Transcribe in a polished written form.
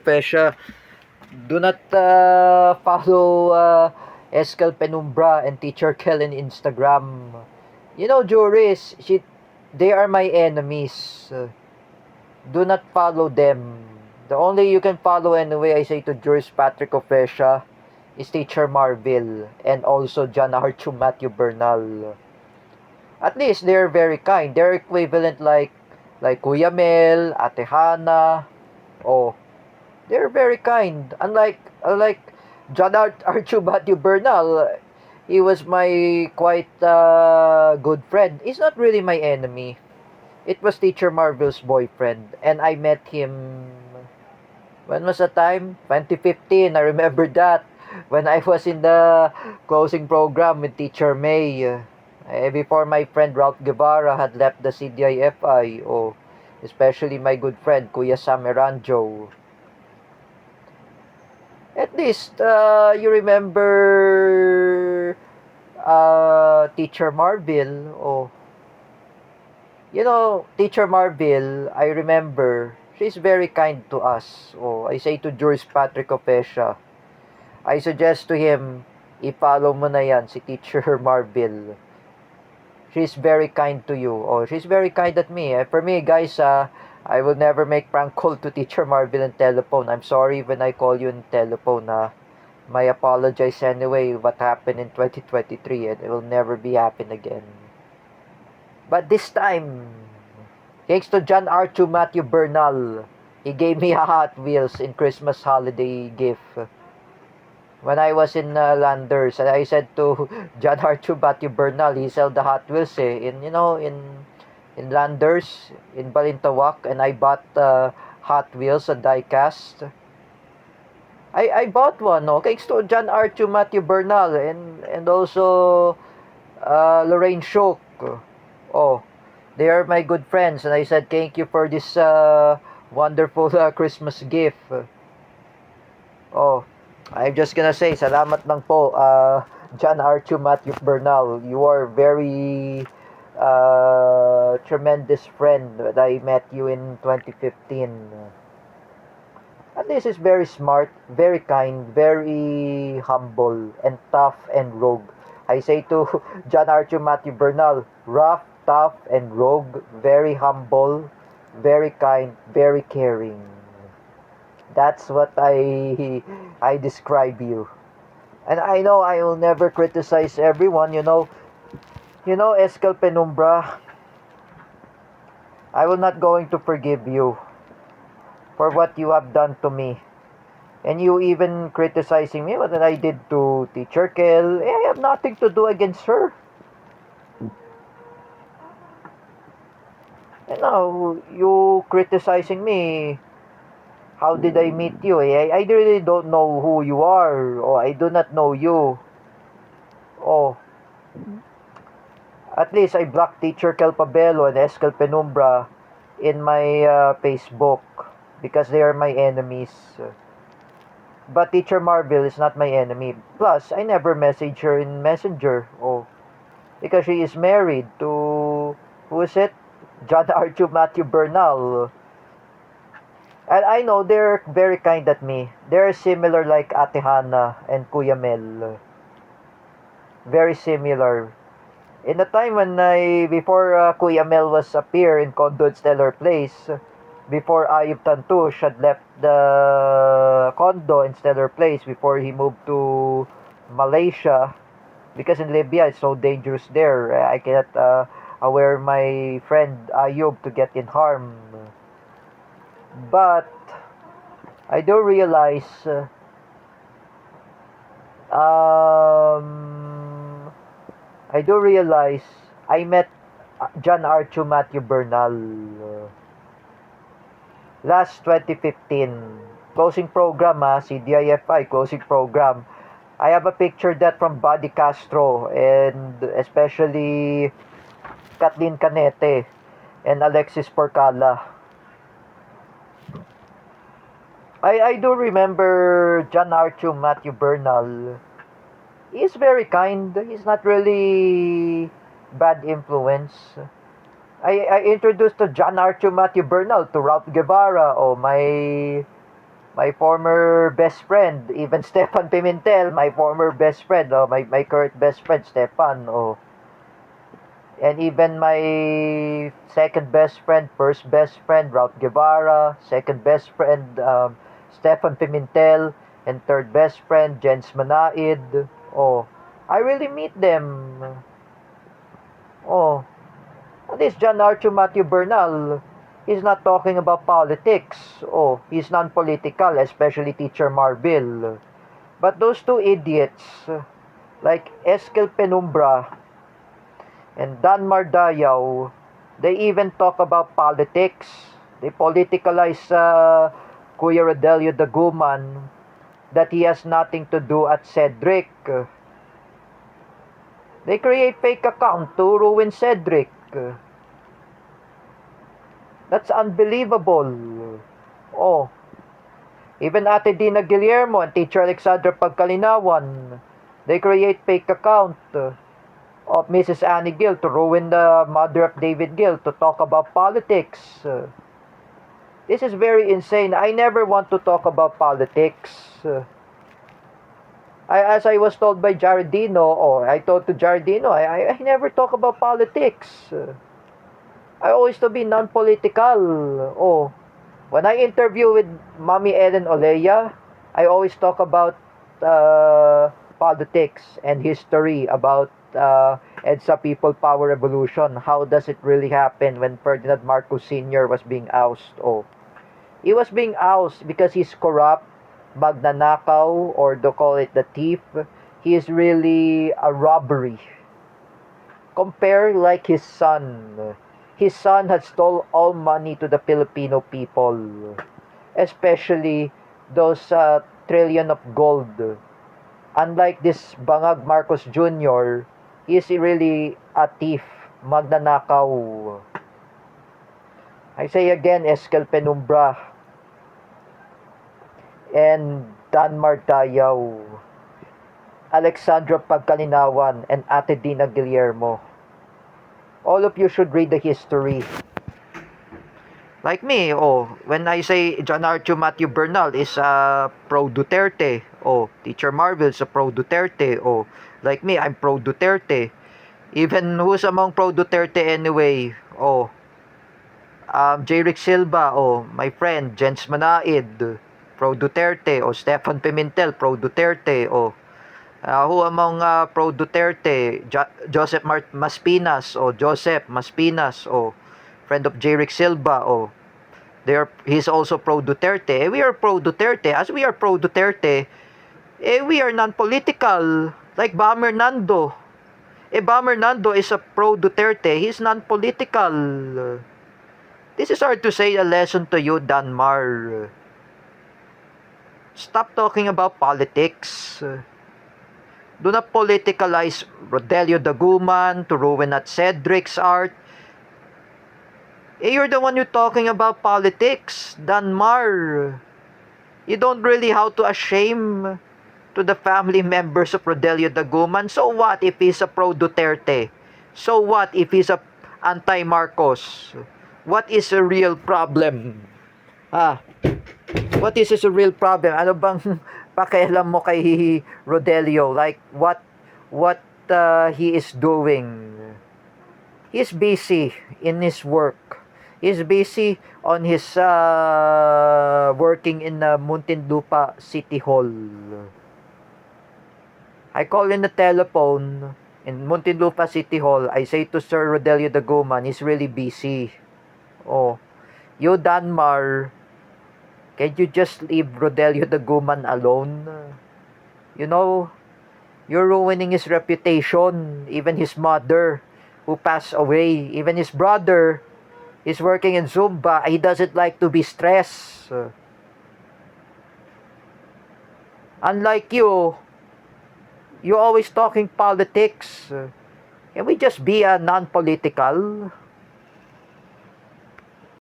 Pesha, do not follow Escal Penumbra and Teacher Kel in Instagram. You know, Juris, they are my enemies. Do not follow them. The only you can follow anyway, I say to Juris Patrick Opesha, is Teacher Marville and also John Archu Matthew Bernal. At least they're very kind. They're equivalent like Kuya Mel, Ate Hana. Oh, they're very kind. Unlike John Archibald Bernal, he was my quite good friend. He's not really my enemy. It was Teacher Marvel's boyfriend, and I met him. When was the time? 2015. I remember that when I was in the closing program with Teacher May. Before my friend Ralph Guevara had left the CDIFI. Oh, especially my good friend Kuya Sam Eranjo. At least you remember Teacher Marville. Oh, you know, Teacher Marville, I remember, she's very kind to us. Oh, I say to Juris Patrick Opesha, I suggest to him, i-follow mo na yan si Teacher Marville. She's very kind to you. Oh, she's very kind at me. For me, guys, I will never make prank call to Teacher Marville on telephone. I'm sorry when I call you on telephone. My apologize anyway what happened in 2023 and it will never be happen again. But this time, thanks to John Archu Matthew Bernal, he gave me a Hot Wheels in Christmas holiday gift. When I was in Landers, and I said to John Archu Matthew Bernal, he sell the Hot Wheels in Landers in Balintawak, and I bought Hot Wheels a diecast. I bought one, no? Thanks to John Archu Matthew Bernal and also Lorraine Shook. Oh, they are my good friends, and I said thank you for this wonderful Christmas gift. Oh, I'm just gonna say salamat lang po, John Archu Matthew Bernal. You are very tremendous friend that I met you in 2015. At least is very smart, very kind, very humble, and tough and rogue. I say to John Archer Matthew Bernal, rough, tough, and rogue, very humble, very kind, very caring. That's what I describe you. And I know I will never criticize everyone, Escal Penumbra, I will not going to forgive you for what you have done to me. And you even criticizing me what I did to Teacher Kel. I have nothing to do against her. And now, you criticizing me. How did I meet you? I really don't know who you are. Or I do not know you. Oh, at least I blocked Teacher Kel Pabelo and Escal Penumbra in my Facebook because they are my enemies. But Teacher Marvel is not my enemy. Plus, I never message her in Messenger. Oh, because she is married to, who is it? John Archu Matthew Bernal. And I know they're very kind at me. They're similar like Ate Hana and Kuya Mel. Very similar. In the time when before Kuya Mel was appear in Condo at Stellar Place, before Ayub Tantush had left the condo in Stellar Place before he moved to Malaysia, because in Libya it's so dangerous there. I cannot aware my friend Ayub to get in harm. But I do realize I do realize I met John Archu Matthew Bernal last 2015 closing program, CDIFI closing program. I have a picture that from Buddy Castro and especially Kathleen Canete and Alexis Porcala. I do remember John Archu Matthew Bernal. He's very kind. He's not really bad influence. I introduced to John Archu Matthew Bernal to Ralph Guevara. Oh, my My former best friend, even Stefan Pimentel, my former best friend, my current best friend, Stefan, and even my second best friend, first best friend, Ralph Guevara, second best friend, Stefan Pimentel, and third best friend, Jens Manaid. Oh, I really meet them. Oh, this John Archie Matthew Bernal, he's not talking about politics. Oh, he's non-political, especially Teacher Marbil. But those two idiots, like Eskel Penumbra and Dan Mardayaw, they even talk about politics. They politicalize Kuya Rodelio Daguman that he has nothing to do at Cedric. They create fake account to ruin Cedric. That's unbelievable. Oh, even Ate Dina Guillermo and Teacher Alexandra Pagkalinawan, they create fake account of Mrs. Annie Gill to ruin the mother of David Gill to talk about politics. This is very insane. I never want to talk about politics. As I was told by Jardino, or I told to Jardino, I never talk about politics. I always to be non-political. Oh, when I interview with Mommy Ellen Olea, I always talk about politics and history about EDSA People Power Revolution. How does it really happen when Ferdinand Marcos Sr. was being ousted? Oh, he was being ousted because he's corrupt, magnanakaw, or to call it the thief. He is really a robbery. Compare like his son. His son had stole all money to the Filipino people, especially those trillion of gold. Unlike this Bangag Marcos Jr., he is really a thief, magnanakaw. I say again, Eskel Penumbra and Dan Mardayaw, Alexandra Pagkalinawan, and Ate Dina Guillermo. All of you should read the history. Like me, when I say John Archie Matthew Bernal is pro Duterte, Teacher Marvel is a pro Duterte, like me, I'm pro Duterte. Even who's among pro Duterte anyway, J. Rick Silva, my friend, Jens Manaid, pro Duterte, Stefan Pimentel, pro Duterte, who among pro Duterte, Joseph Maspinas, Joseph Maspinas, friend of J. Rick Silva, he's also pro Duterte. We are pro Duterte. As we are pro Duterte, we are non-political. Like Bam Hernando. Bam Hernando is a pro Duterte. He's non-political. This is hard to say a lesson to you, Danmar. Stop talking about politics. Do not politicalize Rodelio Daguman to ruin at Cedric's art. You're the one who's talking about politics, Danmar. You don't really how to ashame to the family members of Rodelio Daguman. So what if he's a pro Duterte? So what if he's a anti-Marcos? What is a real problem? What is a real problem? Ano bang pakialam mo kay Rodelio? Like what he is doing? He's busy in his work. He's busy on his working in Muntinlupa City Hall. I call in the telephone in Muntinlupa City Hall. I say to Sir Rodelio Daguman, he's really busy. You Danmar, can you just leave Rodelio Daguman alone? You know, you're ruining his reputation. Even his mother, who passed away, even his brother, is working in Zumba. He doesn't like to be stressed. Unlike you always talking politics. Can we just be non-political?